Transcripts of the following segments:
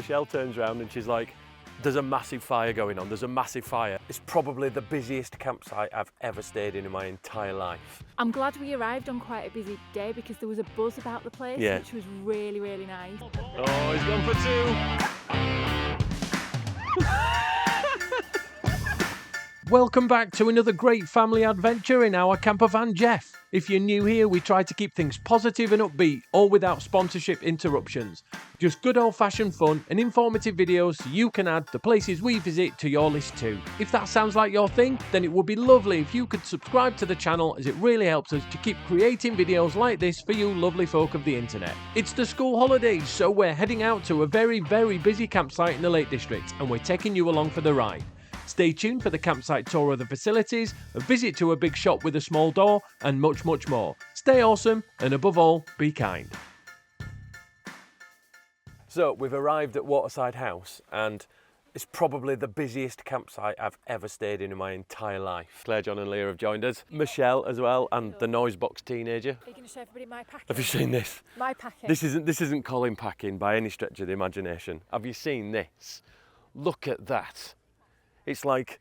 Michelle turns around and she's like, there's a massive fire going on, there's a massive fire. It's probably the busiest campsite I've ever stayed in my entire life. I'm glad we arrived on quite a busy day because there was a buzz about the place, which was really, really nice. Oh, he's gone for two. Welcome back to another great family adventure in our camper van, Jeff. If you're new here, we try to keep things positive and upbeat, all without sponsorship interruptions. Just good old-fashioned fun and informative videos so you can add the places we visit to your list too. If that sounds like your thing, then it would be lovely if you could subscribe to the channel, as it really helps us to keep creating videos like this for you lovely folk of the internet. It's the school holidays, so we're heading out to a very, very busy campsite in the Lake District, and we're taking you along for the ride. Stay tuned for the campsite tour of the facilities, a visit to a big shop with a small door, and much, much more. Stay awesome, and above all, be kind. So we've arrived at Waterside House, and it's probably the busiest campsite I've ever stayed in my entire life. Claire, John and Leah have joined us. Michelle as well, and the noise box teenager. Are you going to show everybody my packing? Have you seen this? My packing. This isn't Colin packing by any stretch of the imagination. Have you seen this? Look at that. It's like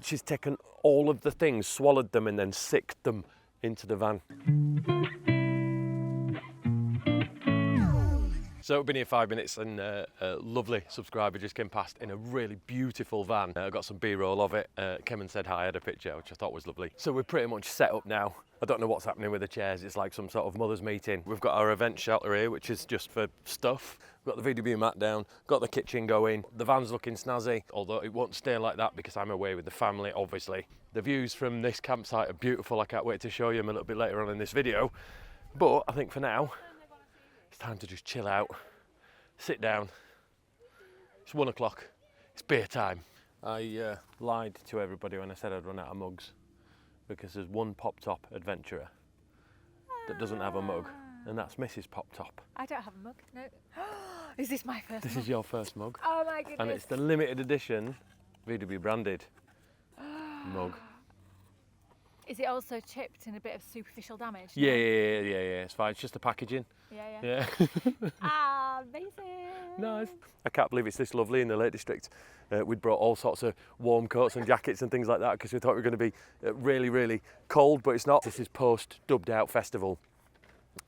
she's taken all of the things, swallowed them, and then sicked them into the van. So we've been here 5 minutes, and a lovely subscriber just came past in a really beautiful van. I got some B-roll of it. Came and said hi, I had a picture, which I thought was lovely. So we're pretty much set up now. I don't know what's happening with the chairs. It's like some sort of mother's meeting. We've got our event shelter here, which is just for stuff. We've got the VW mat down, got the kitchen going. The van's looking snazzy, although it won't stay like that because I'm away with the family, obviously. The views from this campsite are beautiful. I can't wait to show you them a little bit later on in this video. But I think for now, it's time to just chill out, sit down. It's 1 o'clock, it's beer time. I lied to everybody when I said I'd run out of mugs, because there's one Pop Top adventurer that doesn't have a mug, and that's Mrs. Pop Top. I don't have a mug, no. Is this my first This mug? is your first mug. Oh my goodness. And it's the limited edition VW branded mug. Is it also chipped and a bit of superficial damage? Yeah, it's fine. It's just the packaging. Yeah. Ah, amazing. Nice. I can't believe it's this lovely in the Lake District. We'd brought all sorts of warm coats and jackets and things like that because we thought we were going to be really, really cold, but it's not. This is post dubbed out festival.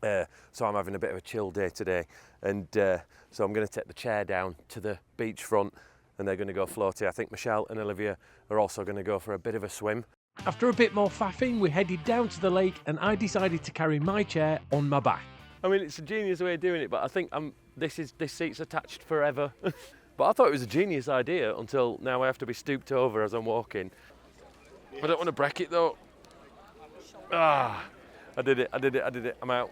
So I'm having a bit of a chill day today, and so I'm going to take the chair down to the beachfront, and they're going to go floaty. I think Michelle and Olivia are also going to go for a bit of a swim. After a bit more faffing, we headed down to the lake, and I decided to carry my chair on my back. I mean, it's a genius way of doing it, but I think this seat's attached forever. But I thought it was a genius idea until now I have to be stooped over as I'm walking. I don't want to break it though. I did it, I'm out.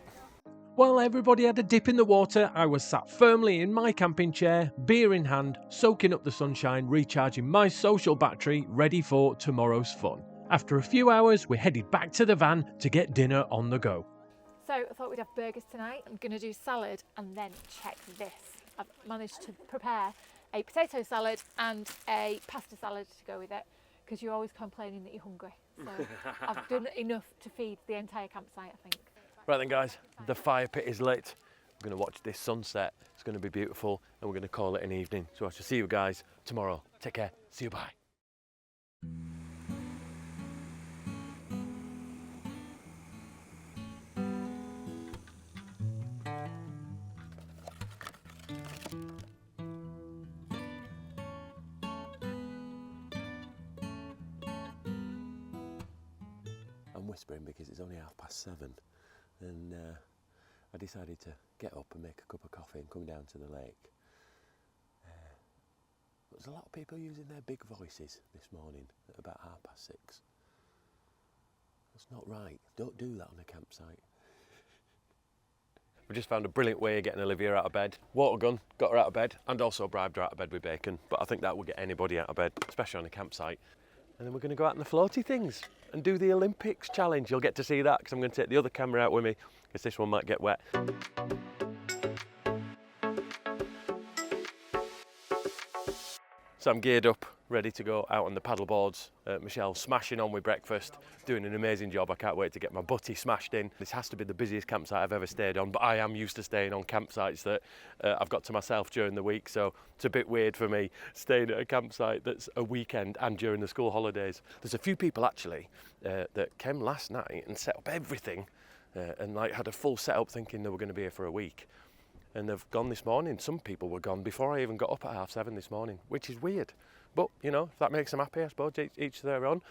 While everybody had a dip in the water, I was sat firmly in my camping chair, beer in hand, soaking up the sunshine, recharging my social battery, ready for tomorrow's fun. After a few hours, we headed back to the van to get dinner on the go. So I thought we'd have burgers tonight. I'm going to do salad, and then check this. I've managed to prepare a potato salad and a pasta salad to go with it, because you're always complaining that you're hungry. So I've done enough to feed the entire campsite, I think. Right then guys, the fire pit is lit. We're going to watch this sunset. It's going to be beautiful, and we're going to call it an evening. So I shall see you guys tomorrow. Take care. See you, bye. I'm whispering because it's only 7:30, and I decided to get up and make a cup of coffee and come down to the lake. There's a lot of people using their big voices this morning at about 6:30. That's not right. Don't do that on a campsite. We just found a brilliant way of getting Olivia out of bed. Water gun, got her out of bed, and also bribed her out of bed with bacon. But I think that will get anybody out of bed, especially on a campsite. And then we're going to go out in the floaty things and do the Olympics challenge. You'll get to see that because I'm going to take the other camera out with me because this one might get wet. So I'm geared up, ready to go out on the paddle boards. Michelle's smashing on with breakfast, doing an amazing job. I can't wait to get my butty smashed in. This has to be the busiest campsite I've ever stayed on, but I am used to staying on campsites that I've got to myself during the week, so it's a bit weird for me staying at a campsite that's a weekend and during the school holidays. There's a few people actually that came last night and set up everything and like had a full setup thinking they were going to be here for a week. And they've gone this morning. Some people were gone before I even got up at 7:30 this morning, which is weird. But, you know, if that makes them happy, I suppose, each to their own.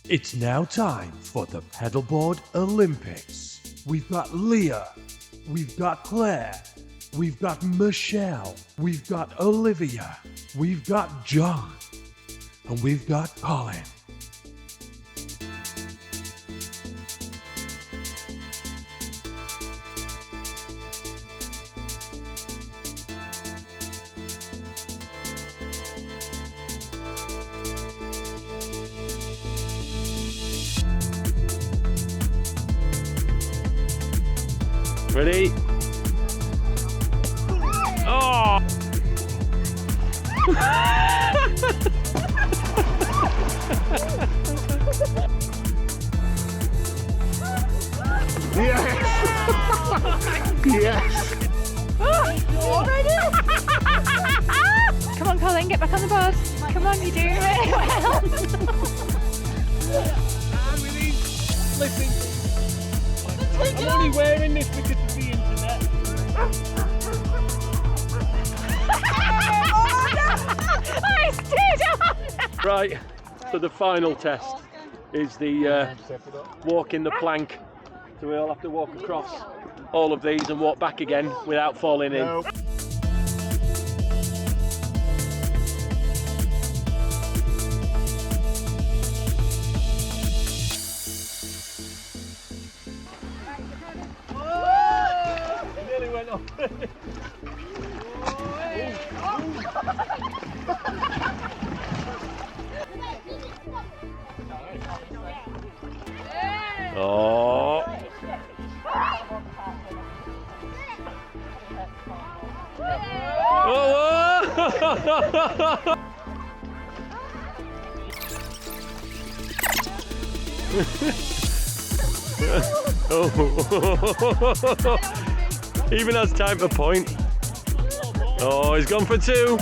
It's now time for the Pedalboard Olympics. We've got Leah, we've got Claire, we've got Michelle, we've got Olivia, we've got John, and we've got Colin. Ready? Oh! Yes! Already? Come on, Colin, get back on the board. Come on, you're doing really well. I'm really slipping. I'm only wearing this because of the internet. I stood on! Right, so the final test is the walking the plank. So we all have to walk across all of these and walk back again without falling in. No. Nearly went off. Oh. Oh. Oh. Even has time to point. Oh, he's gone for two.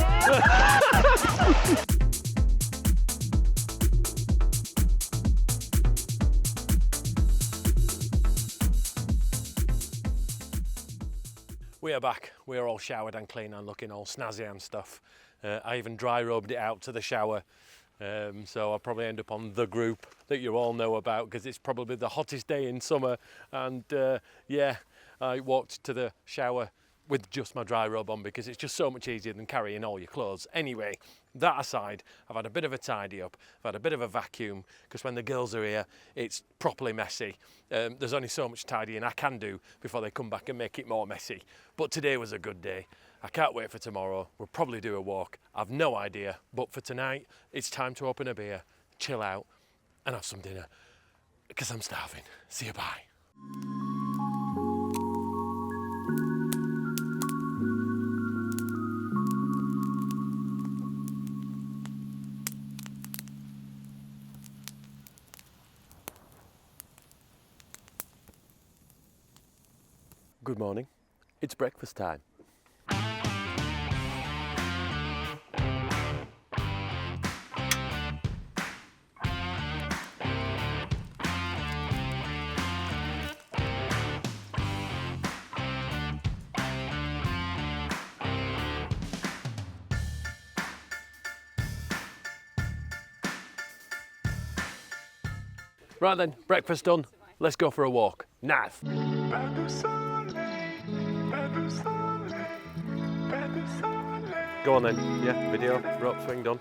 We are back. We are all showered and clean and looking all snazzy and stuff. I even dry robed it out to the shower. So I'll probably end up on the group that you all know about because it's probably the hottest day in summer. And yeah, I walked to the shower with just my dry robe on because it's just so much easier than carrying all your clothes. Anyway, that aside, I've had a bit of a tidy up, I've had a bit of a vacuum because when the girls are here, it's properly messy. There's only so much tidying I can do before they come back and make it more messy. But today was a good day. I can't wait for tomorrow. We'll probably do a walk. I've no idea. But for tonight, it's time to open a beer, chill out, and have some dinner because I'm starving. See you, bye. Good morning. It's breakfast time. Right then, breakfast done. Let's go for a walk. Nav. Go Go on then. Yeah, video, rope swing done.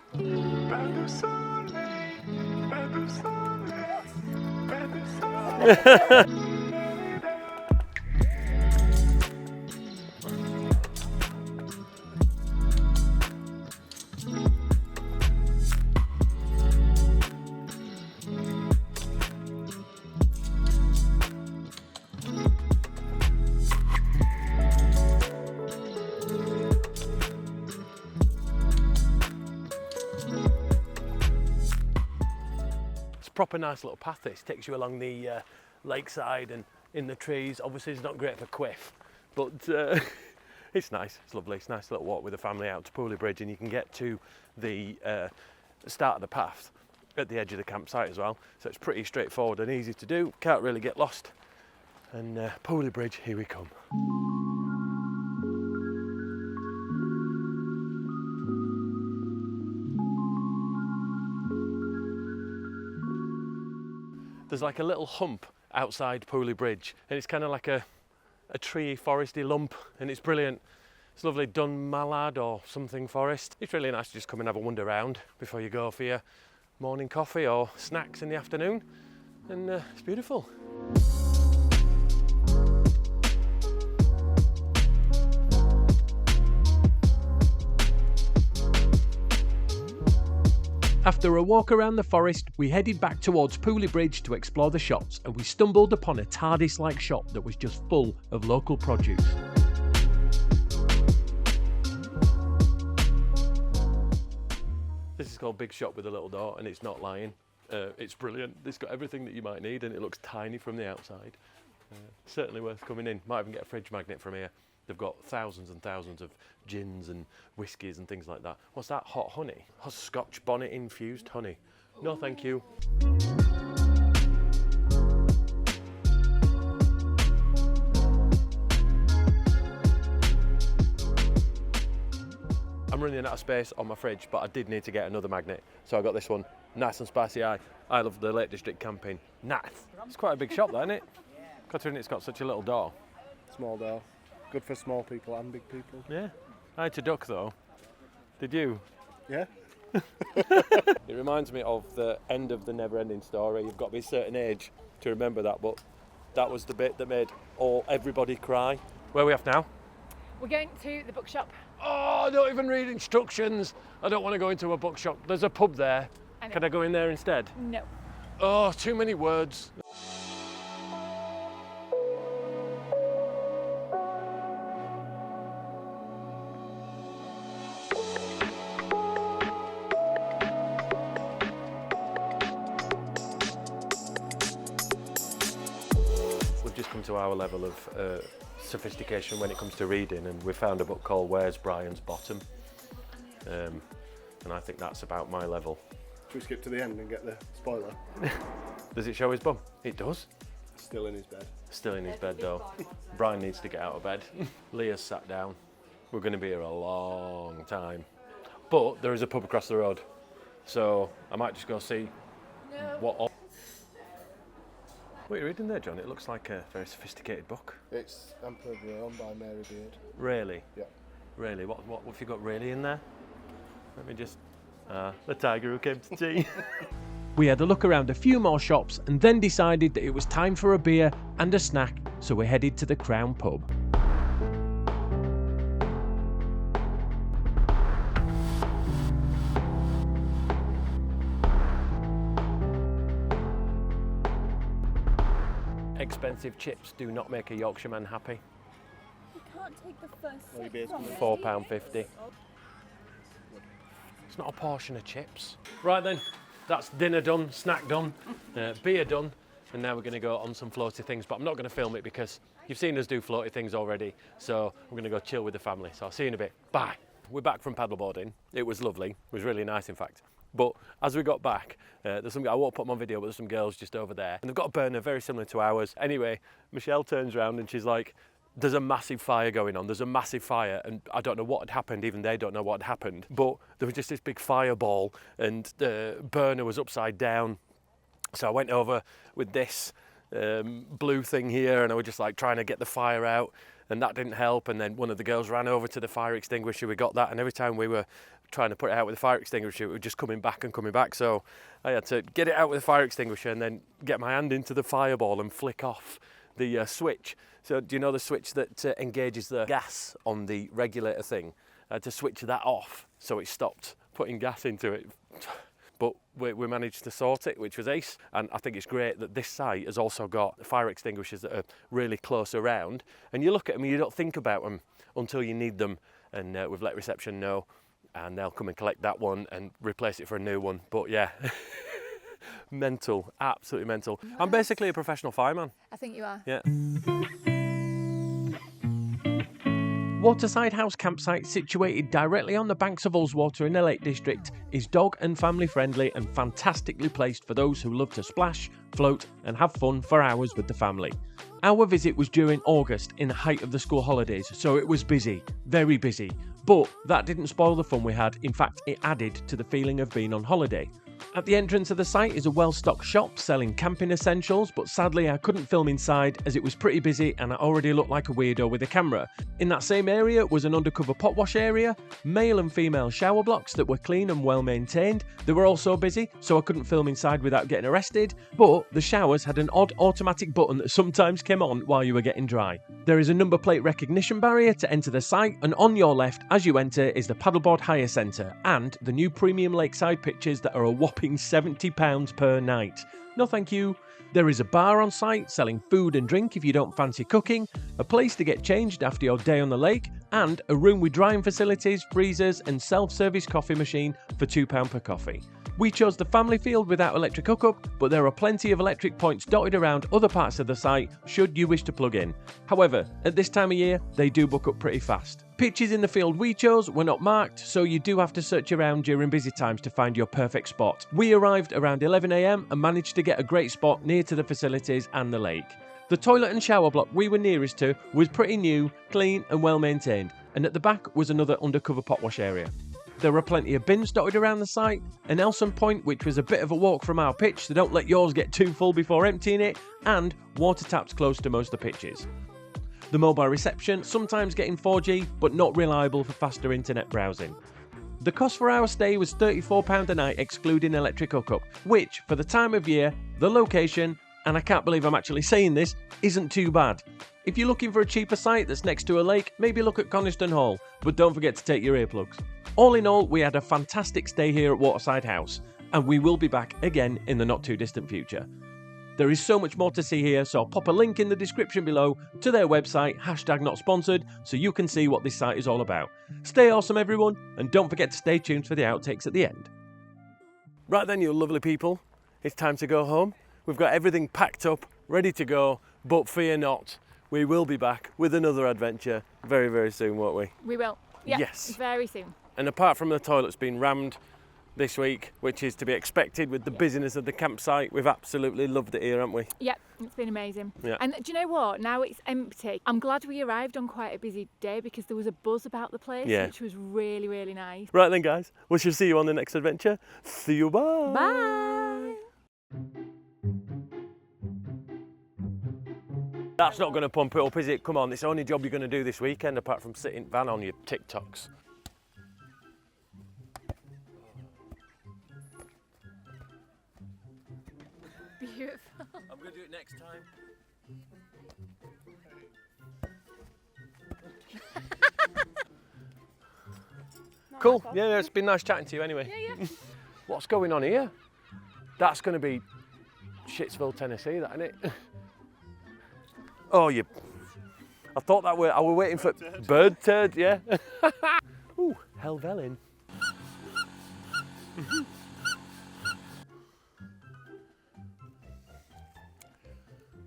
Proper nice little path. This takes you along the lakeside and in the trees. Obviously it's not great for quiff, but it's nice, it's lovely. It's a nice little walk with the family out to Pooley Bridge, and you can get to the start of the path at the edge of the campsite as well, so it's pretty straightforward and easy to do. Can't really get lost. And Pooley Bridge, here we come. There's like a little hump outside Pooley Bridge, and it's kind of like a tree foresty lump, and it's brilliant. It's lovely Dun Mallard or something forest. It's really nice to just come and have a wander around before you go for your morning coffee or snacks in the afternoon, and it's beautiful. After a walk around the forest, we headed back towards Pooley Bridge to explore the shops, and we stumbled upon a TARDIS-like shop that was just full of local produce. This is called Big Shop with a Little Door, and it's not lying. It's brilliant. It's got everything that you might need, and it looks tiny from the outside. Certainly worth coming in. Might even get a fridge magnet from here. They've got thousands and thousands of gins and whiskies and things like that. What's that? Hot honey? Hot Scotch bonnet infused honey. No, thank you. I'm running out of space on my fridge, but I did need to get another magnet, so I got this one. Nice and spicy. I love the Lake District camping. Nice. It's quite a big shop, though, isn't it? Considering it's got such a little door. Small door. Good for small people and big people. Yeah. I had to duck though. Did you? Yeah. It reminds me of the end of the Never-Ending Story. You've got to be a certain age to remember that, but that was the bit that made everybody cry. Where are we off now? We're going to the bookshop. Oh, I don't even read instructions. I don't want to go into a bookshop. There's a pub there. Can I go in there instead? No. Oh, too many words. Just come to our level of sophistication when it comes to reading, and we found a book called Where's Brian's Bottom, and I think that's about my level. Should we skip to the end and get the spoiler? Does it show his bum? It does. Still in his bed. Still in his bed though. Brian needs to get out of bed. Leah's sat down. We're going to be here a long time, but there is a pub across the road, so I might just go see what. What are you reading there, John? It looks like a very sophisticated book. It's Emperor of Rome by Mary Beard. Really? Yeah. Really? What have you got really in there? Let me just... the tiger who came to tea. We had a look around a few more shops and then decided that it was time for a beer and a snack, so we headed to the Crown pub. Expensive chips do not make a Yorkshireman happy. You can't take the first Well, your sip beer's from coming. it. £4.50. It's not a portion of chips. Right then, that's dinner done, snack done, beer done, and now we're going to go on some floaty things, but I'm not going to film it because you've seen us do floaty things already, so I'm going to go chill with the family. So I'll see you in a bit. Bye. We're back from paddleboarding. It was lovely. It was really nice, in fact. But as we got back, there's some, I won't put them on video, but there's some girls just over there, and they've got a burner very similar to ours. Anyway, Michelle turns around and she's like, there's a massive fire going on. There's a massive fire, and I don't know what had happened. Even they don't know what had happened. But there was just this big fireball, and the burner was upside down. So I went over with this blue thing here, and I was just like trying to get the fire out. and that didn't help. And then one of the girls ran over to the fire extinguisher. We got that, and every time we were trying to put it out with the fire extinguisher, it was just coming back and coming back. So I had to get it out with the fire extinguisher and then get my hand into the fireball and flick off the switch. So do you know the switch that engages the gas on the regulator thing? I had to switch that off so it stopped putting gas into it. But we managed to sort it, which was ace. And I think it's great that this site has also got fire extinguishers that are really close around. And you look at them and you don't think about them until you need them. And we've let reception know, and they'll come and collect that one and replace it for a new one. But yeah, mental, absolutely mental. Nice. I'm basically a professional fireman. I think you are. Yeah. Waterside House Campsite, situated directly on the banks of Ullswater in the Lake District, is dog and family friendly and fantastically placed for those who love to splash, float and have fun for hours with the family. Our visit was during August, in the height of the school holidays, so it was busy, very busy. But that didn't spoil the fun we had. In fact, it added to the feeling of being on holiday. At the entrance of the site is a well-stocked shop selling camping essentials, but sadly I couldn't film inside as it was pretty busy and I already looked like a weirdo with a camera. In that same area was an undercover pot wash area, male and female shower blocks that were clean and well maintained. They were also busy, so I couldn't film inside without getting arrested, but the showers had an odd automatic button that sometimes came on while you were getting dry. There is a number plate recognition barrier to enter the site, and on your left as you enter is the Paddleboard Hire Centre and the new premium lakeside pitches that are a whopping £70 per night. No thank you. There is a bar on site selling food and drink if you don't fancy cooking, a place to get changed after your day on the lake, and a room with drying facilities, freezers and self-service coffee machine for £2 per coffee. We chose the family field without electric hookup, but there are plenty of electric points dotted around other parts of the site should you wish to plug in. However, at this time of year, they do book up pretty fast. Pitches in the field we chose were not marked, so you do have to search around during busy times to find your perfect spot. We arrived around 11 AM and managed to get a great spot near to the facilities and the lake. The toilet and shower block we were nearest to was pretty new, clean and well maintained, and at the back was another undercover pot wash area. There were plenty of bins dotted around the site, an Elson point which was a bit of a walk from our pitch, so don't let yours get too full before emptying it, and water taps close to most of the pitches. The mobile reception, sometimes getting 4G, but not reliable for faster internet browsing. The cost for our stay was £34 a night excluding electric hookup, which, for the time of year, the location, and I can't believe I'm actually saying this, isn't too bad. If you're looking for a cheaper site that's next to a lake, maybe look at Coniston Hall, but don't forget to take your earplugs. All in all, we had a fantastic stay here at Waterside House, and we will be back again in the not too distant future. There is so much more to see here, so I'll pop a link in the description below to their website, #notsponsored, so you can see what this site is all about. Stay awesome everyone, and don't forget to stay tuned for the outtakes at the end. Right then, you lovely people, it's time to go home. We've got everything packed up, ready to go, but fear not, we will be back with another adventure very, very soon, won't we? We will. Yeah, yes. Very soon. And apart from the toilets being rammed this week, which is to be expected with the busyness of the campsite, we've absolutely loved it here, haven't we? Yeah, it's been amazing. Yeah. And do you know what? Now it's empty. I'm glad we arrived on quite a busy day because there was a buzz about the place, which was really, really nice. Right then, guys, we shall see you on the next adventure. See you, bye. Bye. That's not going to pump it up, is it? Come on, it's the only job you're going to do this weekend apart from sitting Van on your TikToks. Beautiful. I'm going to do it next time. Cool. Yeah, it's been nice chatting to you anyway. Yeah. What's going on here? That's going to be Shitsville, Tennessee, that, isn't it? Oh, you... I thought that were... I were waiting for... Bird turd, yeah. Ooh, Helvellyn.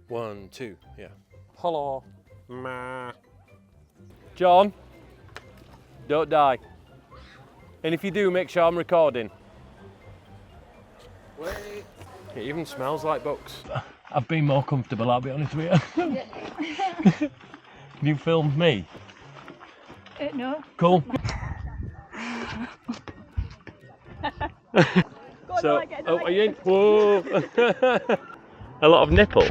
1, 2, yeah. Hello. Ma. John, don't die. And if you do, make sure I'm recording. Wait. It even smells like books. I've been more comfortable, I'll be honest with you. Can you film me? No. Cool. So, oh, are you in? Whoa. A lot of nipple.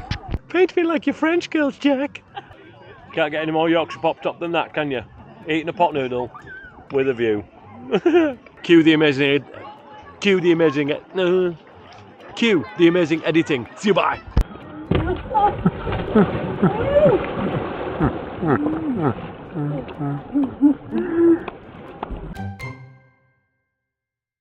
Paint me like your French girls, Jack. Can't get any more Yorkshire pop top than that, can you? Eating a pot noodle with a view. Cue the amazing editing. See you, bye.